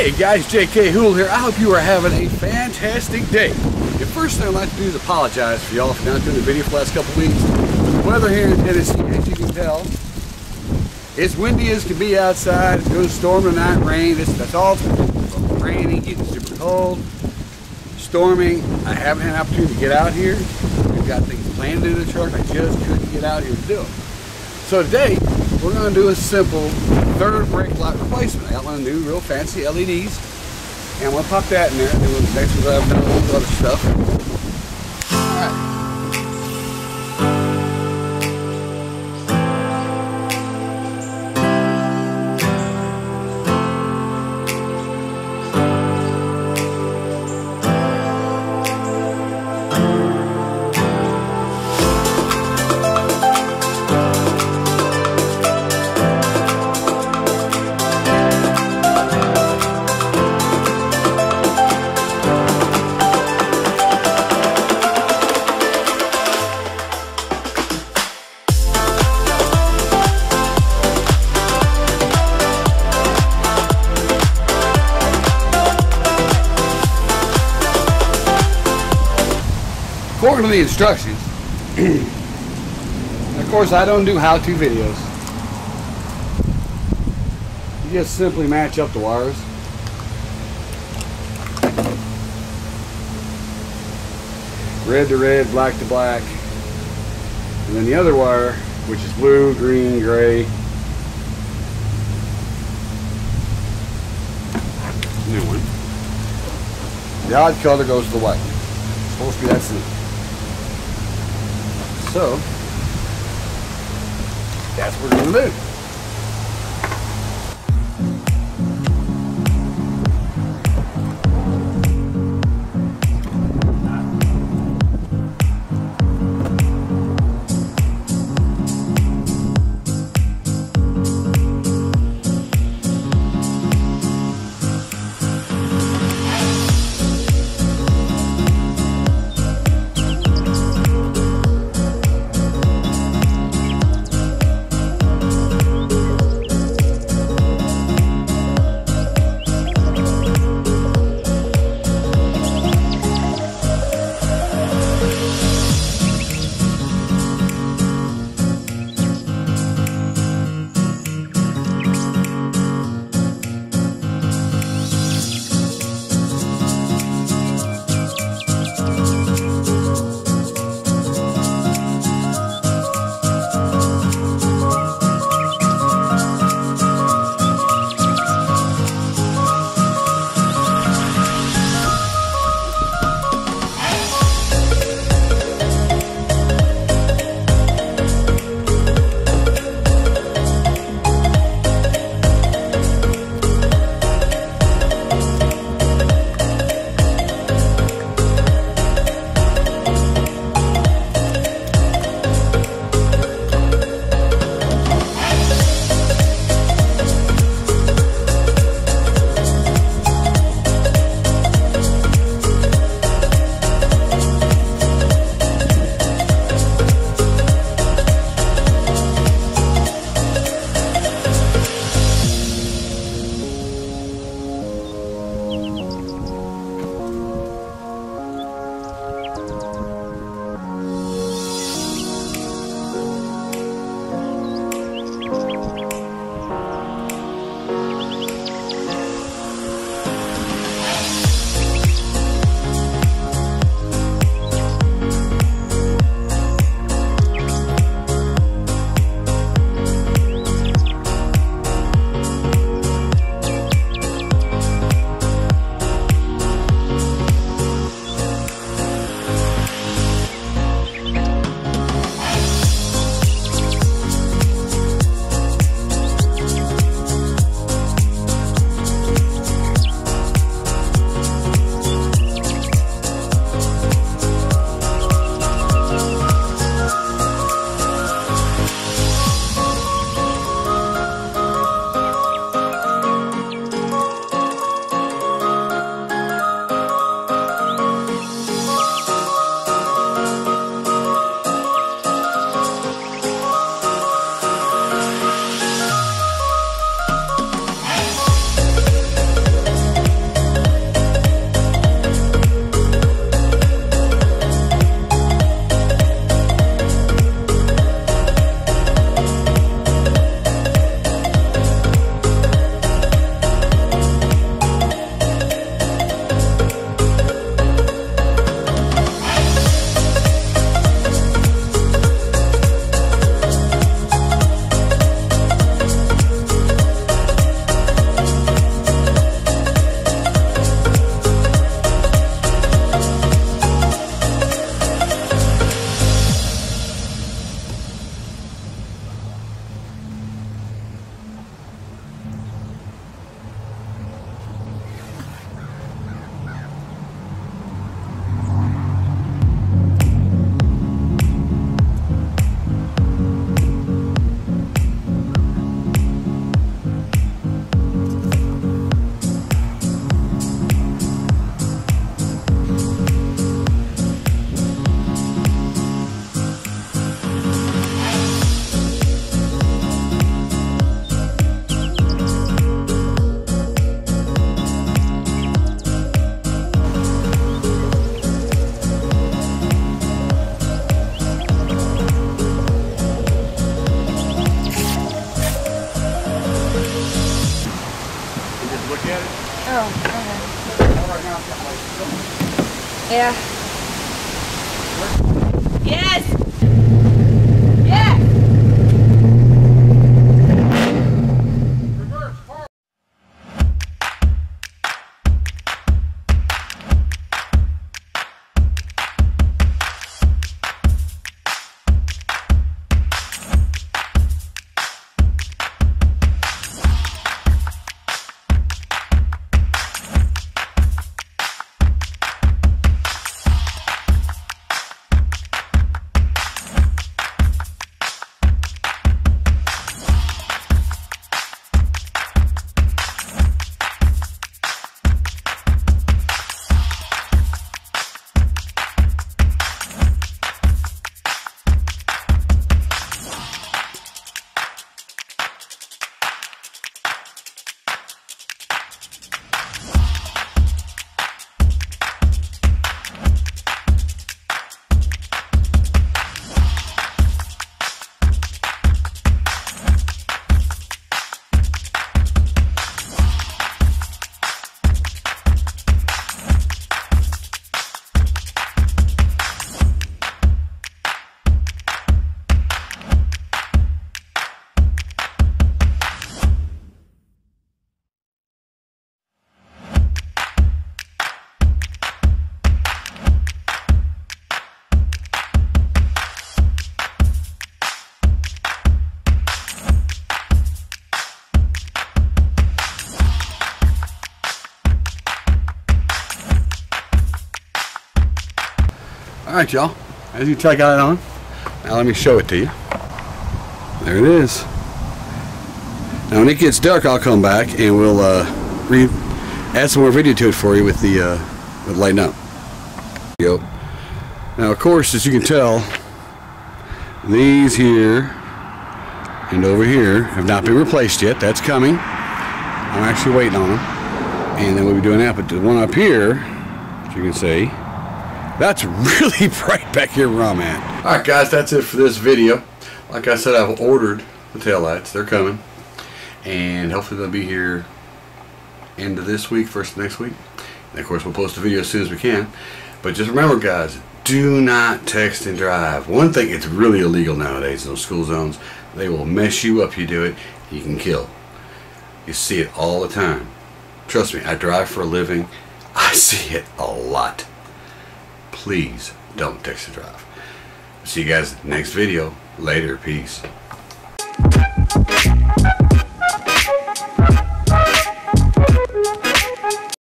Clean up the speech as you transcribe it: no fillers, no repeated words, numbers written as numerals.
Hey guys, JK Houle here. I hope you are having a fantastic day. The first thing I'd like to do is apologize for y'all for not doing the video for the last couple weeks. The weather here in Tennessee, as you can tell, it's windy as can be outside. It's going to storm tonight, rain. That's all. It's raining, getting super cold, storming. I haven't had an opportunity to get out here. We've got things planned to do in the truck. I just couldn't get out here to do it. So today, we're going to do a simple third brake light replacement. I got one of the new real fancy LEDs, and I'm going to pop that in there, and then next we'll have done a little other stuff. Alright. According to the instructions, of course I don't do how-to videos. You just simply match up the wires. Red to red, black to black. And then the other wire, which is blue, green, gray. New one. The odd color goes to the white. It's supposed to be that simple. So, that's what we're going to do. Yeah. Yes! Yes! Reverse, forward. Alright y'all, as you check out on, now let me show it to you. There it is. Now when it gets dark I'll come back and we'll add some more video to it for you with the lighting up. Now of course, as you can tell, these here and over here have not been replaced yet. That's coming. I'm actually waiting on them. And then we'll be doing that, but the one up here, as you can see, that's really bright back here where I'm at. Alright guys, that's it for this video. Like I said, I've ordered the taillights. They're coming. And hopefully they'll be here end of this week, first of next week. And of course we'll post a video as soon as we can. But just remember guys, do not text and drive. One thing, it's really illegal nowadays in those school zones. They will mess you up, you do it, you can kill. You see it all the time. Trust me, I drive for a living. I see it a lot. Please don't text and drive. See you guys next video. Later. Peace.